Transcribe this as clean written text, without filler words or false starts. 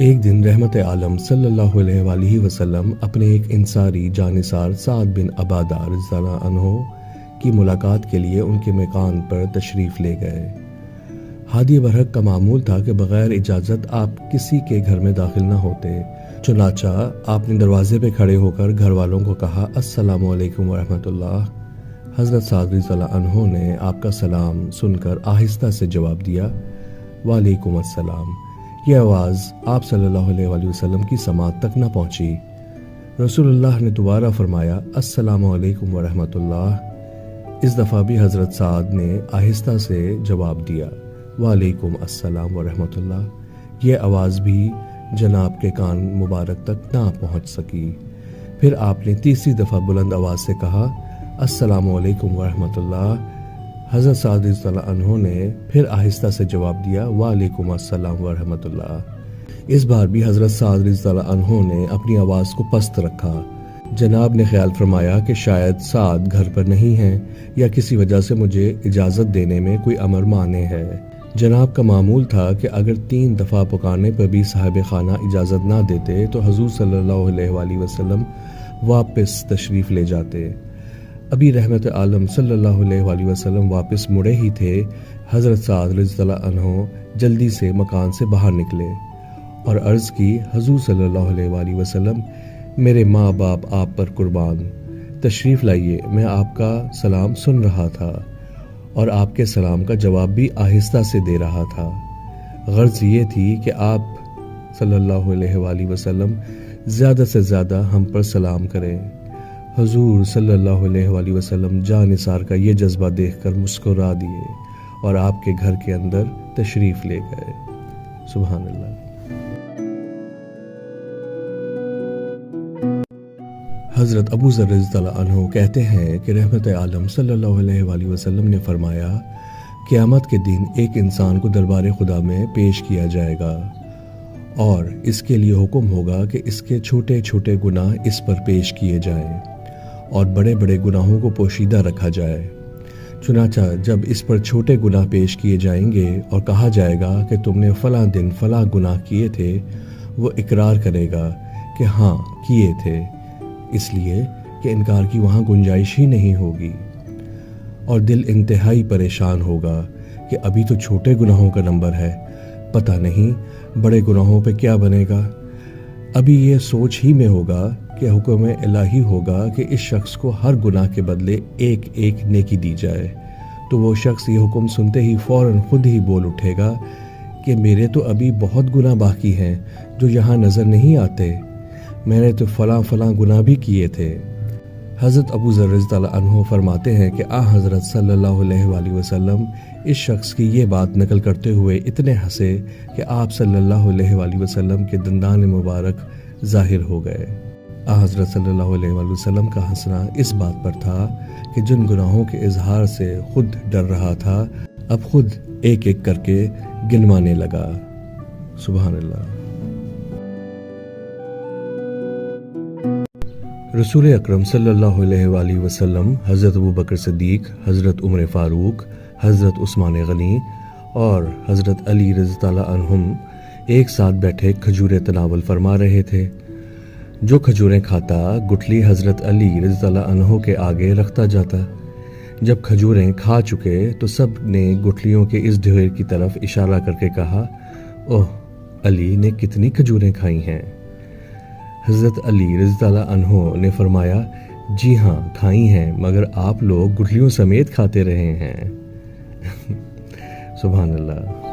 ایک دن رحمت عالم صلی اللہ علیہ وآلہ وسلم اپنے ایک انصاری جانثار سعد بن عبادہ رضی اللہ عنہ کی ملاقات کے لیے ان کے مکان پر تشریف لے گئے۔ ہادی برحق کا معمول تھا کہ بغیر اجازت آپ کسی کے گھر میں داخل نہ ہوتے، چنانچہ آپ نے دروازے پہ کھڑے ہو کر گھر والوں کو کہا السلام علیکم ورحمۃ اللہ۔ حضرت سعد رضی اللہ عنہ نے آپ کا سلام سن کر آہستہ سے جواب دیا وعلیکم السلام۔ یہ آواز آپ صلی اللہ علیہ وآلہ وسلم کی سماعت تک نہ پہنچی۔ رسول اللہ نے دوبارہ فرمایا السلام علیکم ورحمۃ اللہ۔ اس دفعہ بھی حضرت سعد نے آہستہ سے جواب دیا وعلیکم السلام ورحمۃ اللہ۔ یہ آواز بھی جناب کے کان مبارک تک نہ پہنچ سکی۔ پھر آپ نے تیسری دفعہ بلند آواز سے کہا السلام علیکم ورحمۃ اللہ۔ حضرت سعد رضی اللہ عنہ نے پھر آہستہ سے جواب دیا وعلیکم السلام ورحمۃ اللہ۔ اس بار بھی حضرت سعد رضی اللہ عنہ نے اپنی آواز کو پست رکھا۔ جناب نے خیال فرمایا کہ شاید سعد گھر پر نہیں ہیں یا کسی وجہ سے مجھے اجازت دینے میں کوئی امر مانع ہے۔ جناب کا معمول تھا کہ اگر 3 دفعہ پکارنے پر بھی صاحب خانہ اجازت نہ دیتے تو حضور صلی اللہ علیہ وآلہ وسلم واپس تشریف لے جاتے۔ ابھی رحمت عالم صلی اللہ علیہ وآلہ وسلم واپس مڑے ہی تھے، حضرت سعد رضی اللہ عنہ جلدی سے مکان سے باہر نکلے اور عرض کی حضور صلی اللہ علیہ وآلہ وسلم میرے ماں باپ آپ پر قربان، تشریف لائیے، میں آپ کا سلام سن رہا تھا اور آپ کے سلام کا جواب بھی آہستہ سے دے رہا تھا۔ غرض یہ تھی کہ آپ صلی اللہ علیہ وآلہ وسلم زیادہ سے زیادہ ہم پر سلام کریں۔ حضور صلی اللہ علیہ وآلہ وسلم جانثار کا یہ جذبہ دیکھ کر مسکرا دیے اور آپ کے گھر کے اندر تشریف لے گئے۔ سبحان اللہ۔ حضرت ابو ذر رضی اللہ عنہ کہتے ہیں کہ رحمت عالم صلی اللہ علیہ وآلہ وسلم نے فرمایا قیامت کے دن ایک انسان کو دربار خدا میں پیش کیا جائے گا اور اس کے لیے حکم ہوگا کہ اس کے چھوٹے چھوٹے گناہ اس پر پیش کیے جائیں اور بڑے بڑے گناہوں کو پوشیدہ رکھا جائے۔ چنانچہ جب اس پر چھوٹے گناہ پیش کیے جائیں گے اور کہا جائے گا کہ تم نے فلاں دن فلاں گناہ کیے تھے، وہ اقرار کرے گا کہ ہاں کیے تھے، اس لیے کہ انکار کی وہاں گنجائش ہی نہیں ہوگی، اور دل انتہائی پریشان ہوگا کہ ابھی تو چھوٹے گناہوں کا نمبر ہے، پتہ نہیں بڑے گناہوں پہ کیا بنے گا۔ ابھی یہ سوچ ہی میں ہوگا کہ حکم الہی ہوگا کہ اس شخص کو ہر گناہ کے بدلے ایک ایک نیکی دی جائے، تو وہ شخص یہ حکم سنتے ہی فوراً خود ہی بول اٹھے گا کہ میرے تو ابھی بہت گناہ باقی ہیں جو یہاں نظر نہیں آتے، میں نے تو فلاں فلاں گناہ بھی کیے تھے۔ حضرت ابو ذر رضی اللہ عنہ فرماتے ہیں کہ حضرت صلی اللہ علیہ وآلہ وسلم اس شخص کی یہ بات نقل کرتے ہوئے اتنے ہنسے کہ آپ صلی اللہ علیہ وآلہ وسلم کے دندان مبارک ظاہر ہو گئے۔ حضرت صلی اللہ علیہ وآلہ وسلم کا ہنسنا اس بات پر تھا کہ جن گناہوں کے اظہار سے خود ڈر رہا تھا اب خود ایک ایک کر کے گنوانے لگا۔ سبحان اللہ۔ رسول اکرم صلی اللہ علیہ وآلہ وسلم، حضرت ابو بکر صدیق، حضرت عمر فاروق، حضرت عثمان غنی اور حضرت علی رضی اللہ عنہم ایک ساتھ بیٹھے کھجوریں تناول فرما رہے تھے۔ جو کھجوریں کھاتا گٹھلی حضرت علی رضی اللہ عنہ کے آگے رکھتا جاتا۔ جب کھجوریں کھا چکے تو سب نے گٹھلیوں کے اس ڈھیر کی طرف اشارہ کر کے کہا اوہ علی نے کتنی کھجوریں کھائی ہیں۔ حضرت علی رضی اللہ عنہ نے فرمایا جی ہاں کھائی ہیں، مگر آپ لوگ گٹھلیوں سمیت کھاتے رہے ہیں۔ سبحان اللہ۔